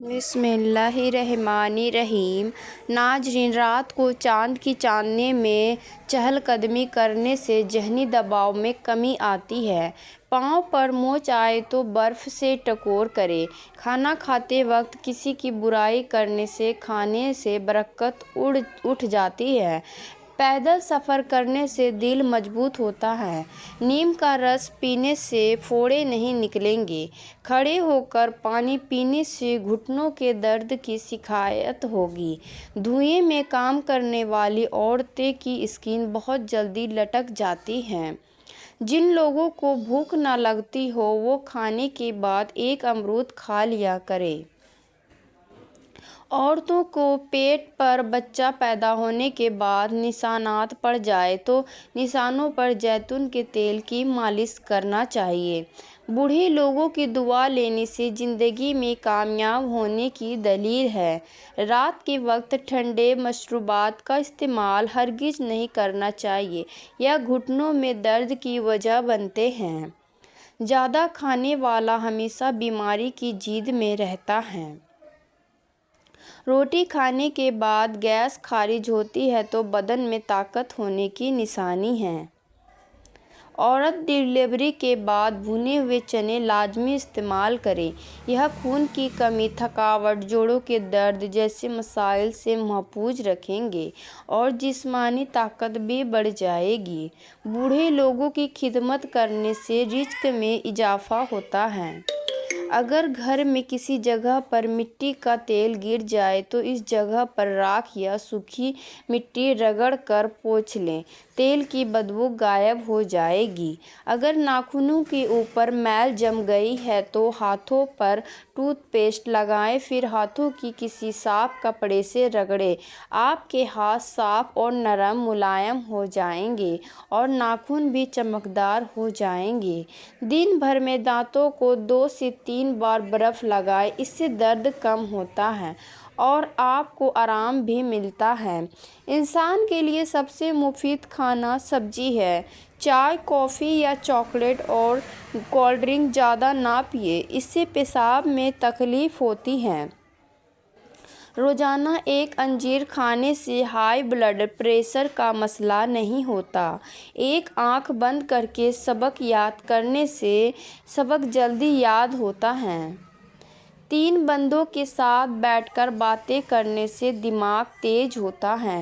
بسم اللہ الرحمن الرحیم۔ ناظرین، رات کو چاند کی چاندنی میں چہل قدمی کرنے سے ذہنی دباؤ میں کمی آتی ہے۔ پاؤں پر موچ آئے تو برف سے ٹکور کریں۔ کھانا کھاتے وقت کسی کی برائی کرنے سے کھانے سے برکت اٹھ جاتی ہے۔ پیدل سفر کرنے سے دل مضبوط ہوتا ہے۔ نیم کا رس پینے سے پھوڑے نہیں نکلیں گے۔ کھڑے ہو کر پانی پینے سے گھٹنوں کے درد کی شکایت ہوگی۔ دھوئیں میں کام کرنے والی عورتوں کی اسکن بہت جلدی لٹک جاتی ہے۔ جن لوگوں کو بھوک نہ لگتی ہو وہ کھانے کے بعد ایک امرود کھا لیا کریں۔ عورتوں کو پیٹ پر بچہ پیدا ہونے کے بعد نشانات پڑ جائیں تو نشانوں پر زیتون کے تیل کی مالش کرنا چاہیے۔ بوڑھے لوگوں کی دعا لینے سے زندگی میں کامیاب ہونے کی دلیل ہے۔ رات کے وقت ٹھنڈے مشروبات کا استعمال ہرگز نہیں کرنا چاہیے۔ یہ گھٹنوں میں درد کی وجہ بنتے ہیں۔ زیادہ کھانے والا ہمیشہ بیماری کی زد میں رہتا ہے۔ روٹی کھانے کے بعد گیس خارج ہوتی ہے تو بدن میں طاقت ہونے کی نشانی ہے۔ عورت ڈیلیوری کے بعد بھنے ہوئے چنے لازمی استعمال کریں۔ یہ خون کی کمی، تھکاوٹ، جوڑوں کے درد جیسے مسائل سے محفوظ رکھیں گے اور جسمانی طاقت بھی بڑھ جائے گی۔ بوڑھے لوگوں کی خدمت کرنے سے رزق میں اضافہ ہوتا ہے۔ اگر گھر میں کسی جگہ پر مٹی کا تیل گر جائے تو اس جگہ پر راکھ یا سوکھی مٹی رگڑ کر پوچھ لیں۔ تیل کی بدبو غائب ہو جائے گی۔ اگر ناخنوں کے اوپر میل جم گئی ہے تو ہاتھوں پر ٹوتھ پیسٹ لگائیں، پھر ہاتھوں کی کسی صاف کپڑے سے رگڑیں۔ آپ کے ہاتھ صاف اور نرم ملائم ہو جائیں گے اور ناخن بھی چمکدار ہو جائیں گے۔ دن بھر میں دانتوں کو 2 سے 3 بار برف لگائیں، اس سے درد کم ہوتا ہے اور آپ کو آرام بھی ملتا ہے۔ انسان کے لیے سب سے مفید کھانا سبزی ہے۔ چائے، کافی یا چاکلیٹ اور کولڈ ڈرنک زیادہ نہ پئیں، اس سے پیشاب میں تکلیف ہوتی ہے۔ روزانہ ایک انجیر کھانے سے ہائی بلڈ پریشر کا مسئلہ نہیں ہوتا۔ ایک آنکھ بند کرکے سبق یاد کرنے سے سبق جلدی یاد ہوتا ہے۔ 3 بندوں کے ساتھ بیٹھ کر باتیں کرنے سے دماغ تیز ہوتا ہے۔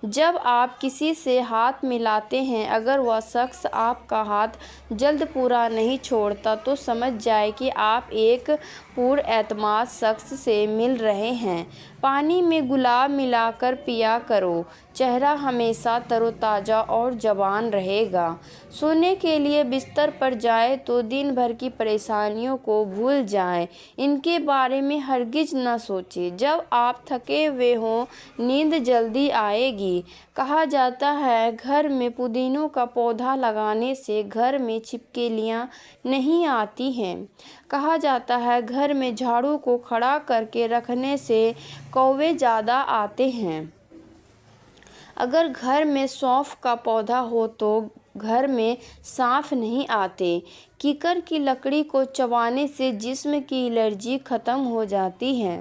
جب آپ کسی سے ہاتھ ملاتے ہیں، اگر وہ شخص آپ کا ہاتھ جلد پورا نہیں چھوڑتا تو سمجھ جائیں کہ آپ ایک پراعتماد شخص سے مل رہے ہیں۔ پانی میں گلاب ملا کر پیا کرو، چہرہ ہمیشہ تر و تازہ اور جوان رہے گا۔ سونے کے لیے بستر پر جائیں تو دن بھر کی پریشانیوں کو بھول جائیں، ان کے بارے میں ہرگز نہ سوچیں۔ جب آپ تھکے ہوئے ہوں، نیند جلدی آئے گی۔ کہا جاتا ہے گھر میں پودینے کا پودا لگانے سے گھر میں چھپکلیاں نہیں آتی ہیں۔ کہا جاتا ہے گھر میں جھاڑو کو کھڑا کرکے رکھنے سے کوے زیادہ آتے ہیں۔ اگر گھر میں سونف کا پودا ہو تو گھر میں سانپ نہیں آتے۔ کیکر کی لکڑی کو چبانے سے جسم کی الرجی ختم ہو جاتی ہے۔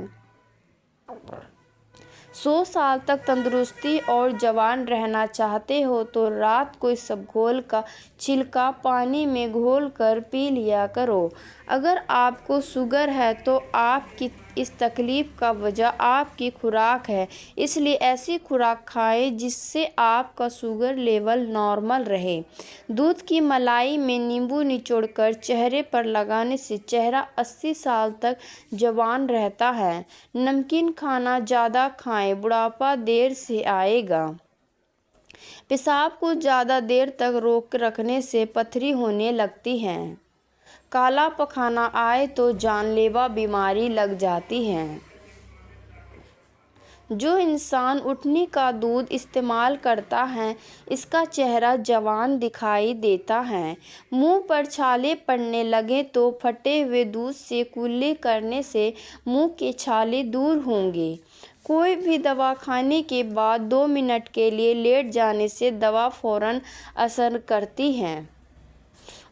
100 سال تک تندرست اور جوان رہنا چاہتے ہو تو رات کو اسبگول کا چھلکا پانی میں گھول کر پی لیا کرو۔ اگر آپ کو شوگر ہے تو آپ کی اس تکلیف کا وجہ آپ کی خوراک ہے، اس لیے ایسی خوراک کھائیں جس سے آپ کا شوگر لیول نارمل رہے۔ دودھ کی ملائی میں نیمبو نچوڑ کر چہرے پر لگانے سے چہرہ 80 سال تک جوان رہتا ہے۔ نمکین کھانا زیادہ کھائیں، بڑھاپا دیر سے آئے گا۔ پیشاب کو زیادہ دیر تک روکے رکھنے سے پتھری ہونے لگتی ہے۔ کالا پخانہ آئے تو جان لیوا بیماری لگ جاتی ہے۔ جو انسان اٹھنی کا دودھ استعمال کرتا ہے اس کا چہرہ جوان دکھائی دیتا ہے۔ منہ پر چھالے پڑنے لگیں تو پھٹے ہوئے دودھ سے کلی کرنے سے منہ کے چھالے دور ہوں گے۔ کوئی بھی دوا کھانے کے بعد 2 منٹ کے لیے لیٹ جانے سے دوا فوراً اثر کرتی ہے۔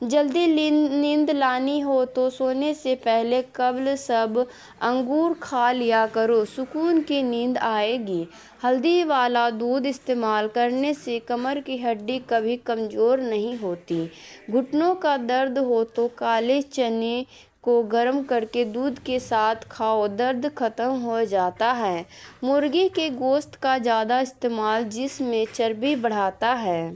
جلدی نیند لانی ہو تو سونے سے پہلے قبل صبح انگور کھا لیا کرو، سکون کی نیند آئے گی۔ ہلدی والا دودھ استعمال کرنے سے کمر کی ہڈی کبھی کمزور نہیں ہوتی۔ گھٹنوں کا درد ہو تو کالے چنے کو گرم کرکے دودھ کے ساتھ کھاؤ، درد ختم ہو جاتا ہے۔ مرغی کے گوشت کا زیادہ استعمال جسم میں چربی بڑھاتا ہے۔